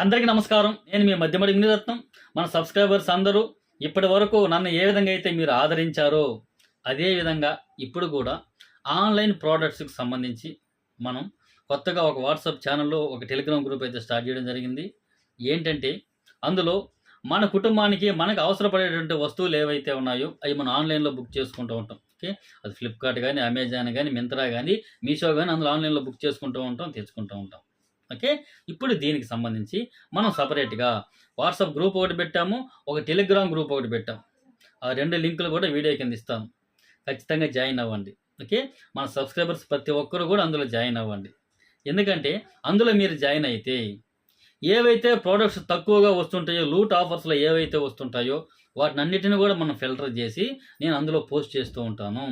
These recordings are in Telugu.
అందరికీ నమస్కారం. నేను మీ మధ్యమడి వినిరత్నం. మన సబ్స్క్రైబర్స్ అందరూ ఇప్పటి వరకు నన్ను ఏ విధంగా అయితే మీరు ఆదరించారో, అదే విధంగా ఇప్పుడు కూడా ఆన్‌లైన్ ప్రొడక్ట్స్‌కి సంబంధించి మనం కొత్తగా ఒక వాట్సాప్ ఛానెల్‌లో ఒక టెలిగ్రామ్ గ్రూప్ అయితే స్టార్ట్ చేయడం జరిగింది. ఏంటంటే అందులో మన కుటుంబానికి మనకు అవసరపడేటువంటి వస్తువులు ఏవైతే ఉన్నాయో అవి మనం ఆన్‌లైన్‌లో బుక్ చేసుకుంటూ ఉంటాం. ఓకే. అది ఫ్లిప్‌కార్ట్ గాని, అమెజాన్ గాని, మింత్రా గాని, మీషో గాని అందులో ఆన్‌లైన్‌లో బుక్ చేసుకుంటూ ఉంటాం, తెచ్చుకుంటూ ఉంటాం. ఓకే. ఇప్పుడు దీనికి సంబంధించి మనం సెపరేట్‌గా వాట్సాప్ గ్రూప్ ఒకటి పెట్టాము. ఒక టెలిగ్రామ్ గ్రూప్ ఒకటి పెట్టాం. ఆ 2 లింకులు కూడా వీడియో కింద ఇస్తాను. ఖచ్చితంగా జాయిన్ అవ్వండి. ఓకే. మన సబ్స్క్రైబర్స్ ప్రతి ఒక్కరు కూడా అందులో జాయిన్ అవ్వండి. ఎందుకంటే అందులో మీరు జాయిన్ అయితే ఏవైతే ప్రొడక్ట్స్ తక్కువగా వస్తుంటాయో, లూట్ ఆఫర్స్‌లో ఏవైతే వస్తుంటాయో వాటినన్నిటిని కూడా మనం ఫిల్టర్ చేసి నేను అందులో పోస్ట్ చేస్తూ ఉంటాను.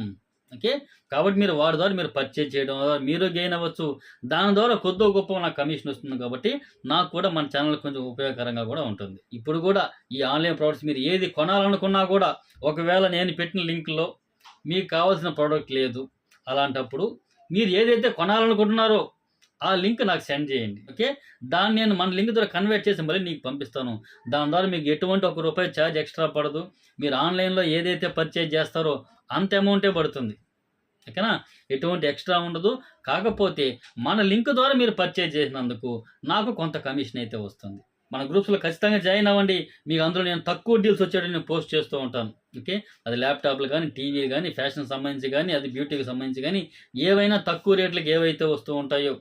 ఓకే. కాబట్టి మీరు వాటి ద్వారా మీరు పర్చేజ్ చేయడం ద్వారా మీరు గెయిన్ అవ్వచ్చు. దాని ద్వారా కొద్దో గొప్పో నాకు కమిషన్ వస్తుంది కాబట్టి నాకు కూడా మన ఛానల్ కొంచెం ఉపయోగకరంగా కూడా ఉంటుంది. ఇప్పుడు కూడా ఈ ఆన్‌లైన్ ప్రొడక్ట్స్ మీరు ఏది కొనాలనుకున్నా కూడా ఒకవేళ నేను పెట్టిన లింక్‌లో మీకు కావాల్సిన ప్రొడక్ట్ లేదు. అలాంటప్పుడు మీరు ఏదైతే కొనాలనుకుంటున్నారో ఆ లింక్ నాకు సెండ్ చేయండి. ఓకే. దాన్ని నేను మన లింక్ ద్వారా కన్వర్ట్ చేసి మళ్ళీ నీకు పంపిస్తాను. దాని ద్వారా మీకు ఎటువంటి రూ. 1 చార్జ్ ఎక్స్‌ట్రా పడదు. మీరు ఆన్‌లైన్‌లో ఏదైతే పర్చేజ్ చేస్తారో అంత అమౌంటే పడుతుంది. ఓకేనా? ఎటువంటి ఎక్స్‌ట్రా ఉండదు. కాకపోతే మన లింక్ ద్వారా మీరు పర్చేజ్ చేసినందుకు నాకు కొంత కమిషన్ అయితే వస్తుంది. మన గ్రూప్స్‌లో ఖచ్చితంగా జాయిన్ అవ్వండి. మీకు అందులో నేను తక్కువ డీల్స్ వచ్చేటివి నేను పోస్ట్ చేస్తూ ఉంటాను. ఓకే. అది ల్యాప్‌టాప్‌లు గానీ, టీవీలు గానీ, ఫ్యాషన్‌కి సంబంధించి గానీ, అది బ్యూటీకి సంబంధించి గానీ, ఏవైనా తక్కువ రేట్లకి ఏవైతే వస్తూ ఉంటాయో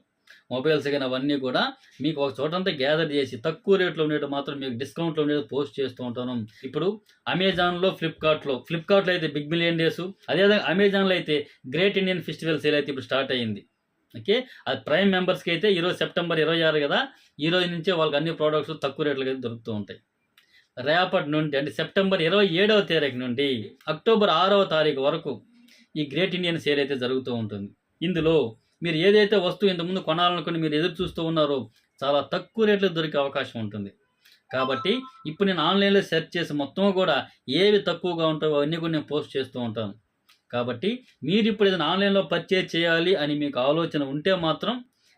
మొబైల్స్ గానీ అవన్నీ కూడా మీకు ఒక చోటంతా గ్యాదర్ చేసి తక్కువ రేట్‌లో ఉండేటివి మాత్రం మీకు డిస్కౌంట్‌లో ఉండేవి పోస్ట్ చేస్తూ ఉంటాను. ఇప్పుడు అమెజాన్‌లో, ఫ్లిప్‌కార్ట్‌లో అయితే బిగ్ బిలియన్ డేసు, అదేవిధంగా అమెజాన్‌లో అయితే గ్రేట్ ఇండియన్ ఫెస్టివల్ సేల్ అయితే ఇప్పుడు స్టార్ట్ అయింది. ఓకే. అది ప్రైమ్ మెంబర్స్‌కి అయితే ఈరోజు సెప్టెంబర్ 26 కదా! ఈ రోజు నుంచే వాళ్ళకి అన్ని ప్రొడక్ట్స్ తక్కువ రేట్లకైతే దొరుకుతూ ఉంటాయి. రేపటి నుండి అంటే సెప్టెంబర్ 27వ తారీఖు నుండి అక్టోబర్ 6వ తారీఖు వరకు ఈ గ్రేట్ ఇండియన్ సేల్ అయితే జరుగుతూ ఉంటుంది. ఇందులో మీరు ఏదైతే వస్తువు ఇంతకుముందు కొనాలనుకుని మీరు ఎదురు చూస్తూ ఉన్నారో చాలా తక్కువ రేట్లకు దొరికే అవకాశం ఉంటుంది. కాబట్టి ఇప్పుడు నేను ఆన్‌లైన్‌లో సెర్చ్ చేసి మొత్తం కూడా ఏవి తక్కువగా ఉంటాయో అవన్నీ కూడా నేను పోస్ట్ చేస్తూ ఉంటాను. కాబట్టి మీరిప్పుడు ఏదైనా ఆన్‌లైన్‌లో పర్చేజ్ చేయాలి అని మీకు ఆలోచన ఉంటే మాత్రం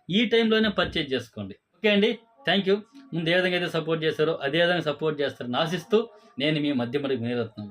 ఈ టైంలోనే పర్చేజ్ చేసుకోండి. ఓకే అండి. Thank you. ముందు ఏ విధంగా అయితే సపోర్ట్ చేశారో అదే విధంగా సపోర్ట్ చేస్తారని ఆశిస్తూ నేను మీ మధ్యమడుగు మునిరత్నం.